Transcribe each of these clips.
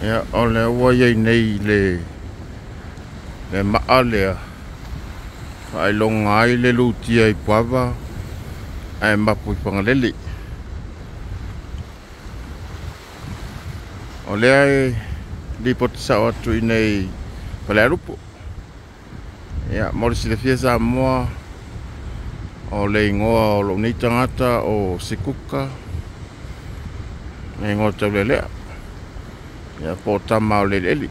Ya ole wa ye nei le maalea ai longa ai le luti ai pava ai mapu pangaleli ole ai di pot sa watu nei palarupo ya morisi le fiesa mo ole ngoa o lo ni tangata o sikuka nei ngota lele ya pota mau lele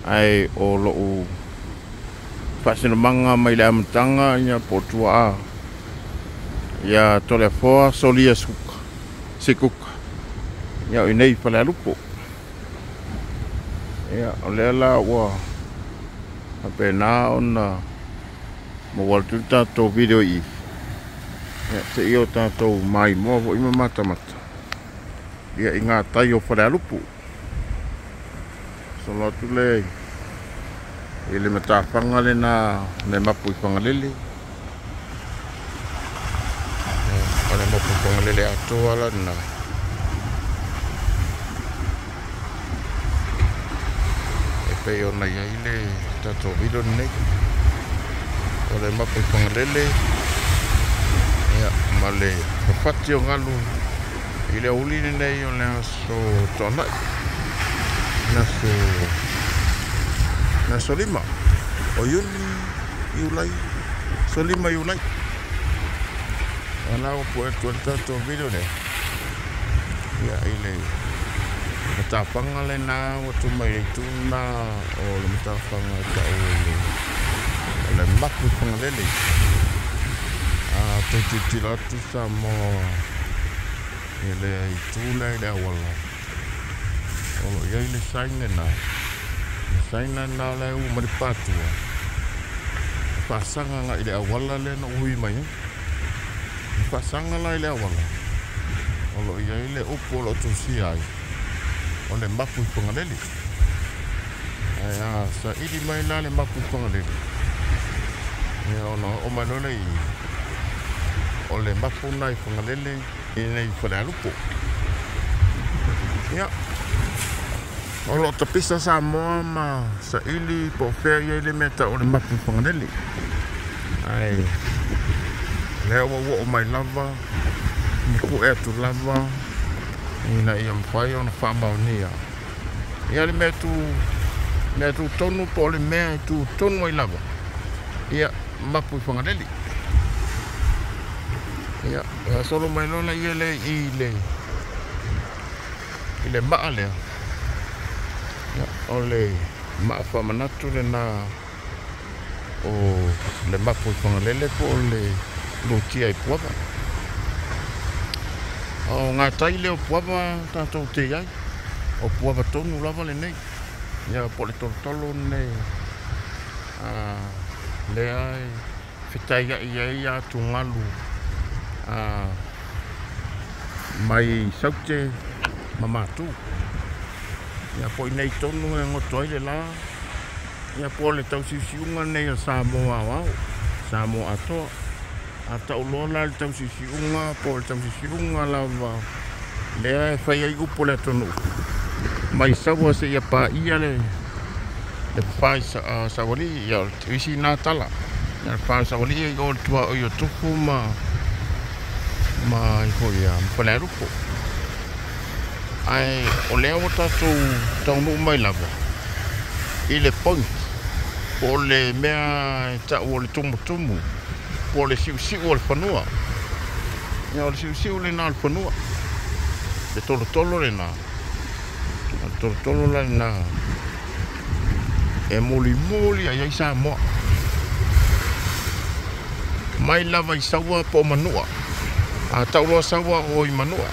ai o lo pasina manga mai le amtanga ya potua ya tole foa solia sikuka ya nei palarupo ya ole la wa apena ona mo waltu tato video I ya te io tato mai mo i mata ya inga tai o palarupo so lo tu le ile mata pangale na le mapu pangalele ale mapu pangalele ato ala na e ona ia ile tato video nei ole mapu pangalele ya male fati o ngalu ile uli nei ona so tona na solima o yulai solima yulai ana o puerto tato video ne ya ile matapanga na o tu mai tu na o le matapanga ta o le mapu pangalele te tu sa mo ile tu na ile wala o ya ile saina na le u maripatu pasanga nga ile awala le no hui mai pasanga la ile awala o lo ya ile upo lo tu si ai o le mapu pangalele ya sa idi mai la le mapu pangalele ya o manole o le mapu nai pangalele nei palarupo ya o lo tapisa sa moa ma sa ili po feria ile meta o le mapu pangalele ai leo o mai lava ni ku e tu lava ina ia mfai ona fama unia ia le metu tonu po le mea tu tonu mai lava ia mapu pangalele ia solo mai lona ia le ile maale ole mafa manatu le na o le mapu pangalele po le luti ai puava o nga tai le puava tato te ai o puava tonu lava le nei ya po le tolo ne le ai fitai ia tu ngalu mai saute mamatu ya po nei tonu ngo toile la ya po le tau sisiunga nei Samoa wao Samoa ato ata ulola le tau sisiunga po le tau sisiunga lava le fai ai upo le tonu mai sawa se ya pa ia le fai sawali ya isi natala ya fai sawali o tua o yo tufu ma ko ya palarupo ai o leo tatu tau no mai lava ile point o le mea ta o le tumu o le siu o le fanua ya o le siu le na le fanua le tolo le na tolo le na e moli ai sa mo mai lava I sawa po manua a taulo sawa o I manua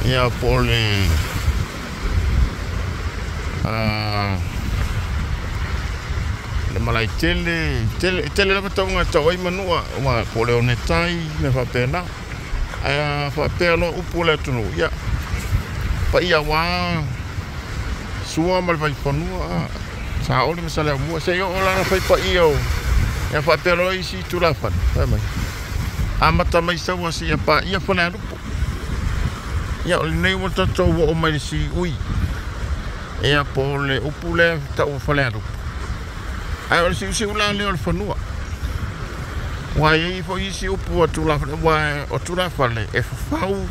ia pole le malai tele la patonga tawai manua wa pole onetai me fa pena fa pelo upule tunu ia pa ia wa sua mal vai ponua sa ole me sale mo se yo la fa pa io ya fa pelo isi tu la fa mai amata mai sa wa si pa ia fa na ia o le nei mo tatou o mai le si ui ia po le upu le tau whalearu ai o le si usi ula le o le whanua wai fo isi upu o tula wai o tula whale e whawhau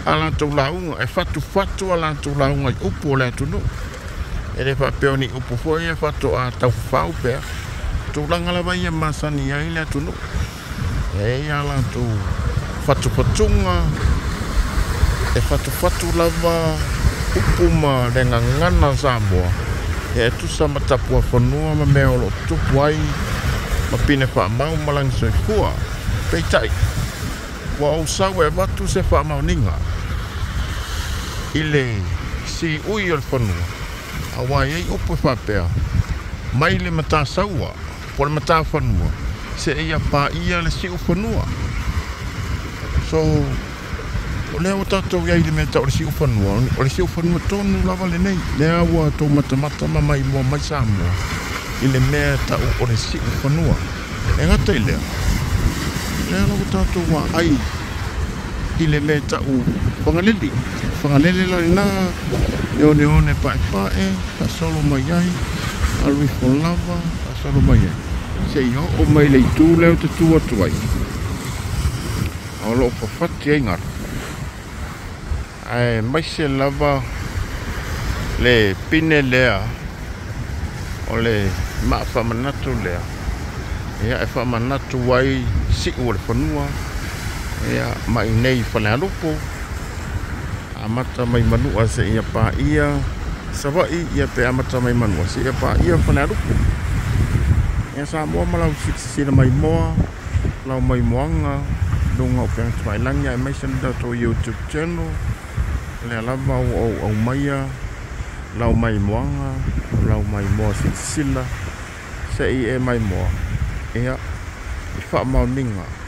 ala tula unga e fatu ala tula unga i upu o le atunu e le whapeo ni upu fo ia fatu a tau whau pea tula ngalawa ia masani ai le atunu e ala tu fatu patunga e fatu lava upuma dengan ngana Samoa e tu sama tapua whanua ma mea o lo tupu ai ma pine wha mau malang soifua peitai wa au sau e watu se wha mau ninga ile si ui o le whanua a wai ei upu whapea mai le mata saua po le mata whanua se ia pa ia le si u whanua so o lea o tātou iai le mea tau le si uwhanua o le si uwhanua tonu lava le nei lea ua tau matamata ma mai mua mai Samoa i le mea tau o le si uwhanua e ngata i lea lau tātou wa ai i le mea tau whangalele la ina e one pae a solo mai ai a lui lava a solo mai ai se i o mai le itu leo te tua tuai o lo whawhati ai ngara ai mai se lava le pine lea o le maa whamanatu lea ia e whamanatu wai si o le whanua ia mai nei whanearupo a mata mai manua se ia pa ia sawai ia pe amata mai manua se ia pa ia whanearupo ia Samoa malau sila mai moa lau mai moanga dunga o peang tmailangia e mai senda to YouTube channel le lava o maia lau mai moanga lau mai moa sila se i e mai moa ia i wha mau ninga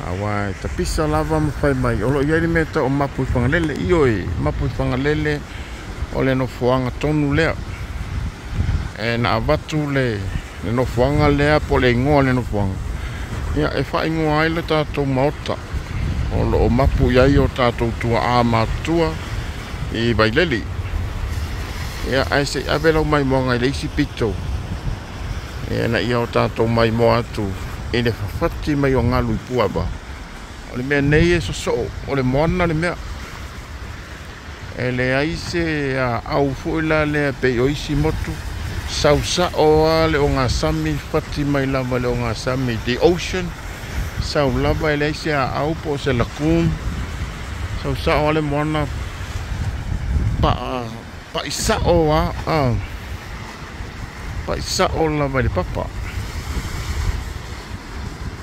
awai tapisa lava mawhai mai olo iari meta o mapu i whangalele ioi mapu i whangalele o le no fuanga tonu lea e na avatu le no fuanga lea po le ingoa le no fuanga ia e wha ingoa ai le tātou maota o lo mapu iai o tātou tua a mātua i Waileli ia ai se awe lau mai moa ngai leisi pito ia na ia o tātou mai moa atu i le whawhati mai o ngalu i puaba o le mea nei e so o le moana le mea e le aise a au fuila le pe o isi motu sausa o le o ngā sami whati mai lava le o ngā sami the ocean sau lava e le aise a au po se lakum sausa o le moana pa isa o pa isa o lava le papa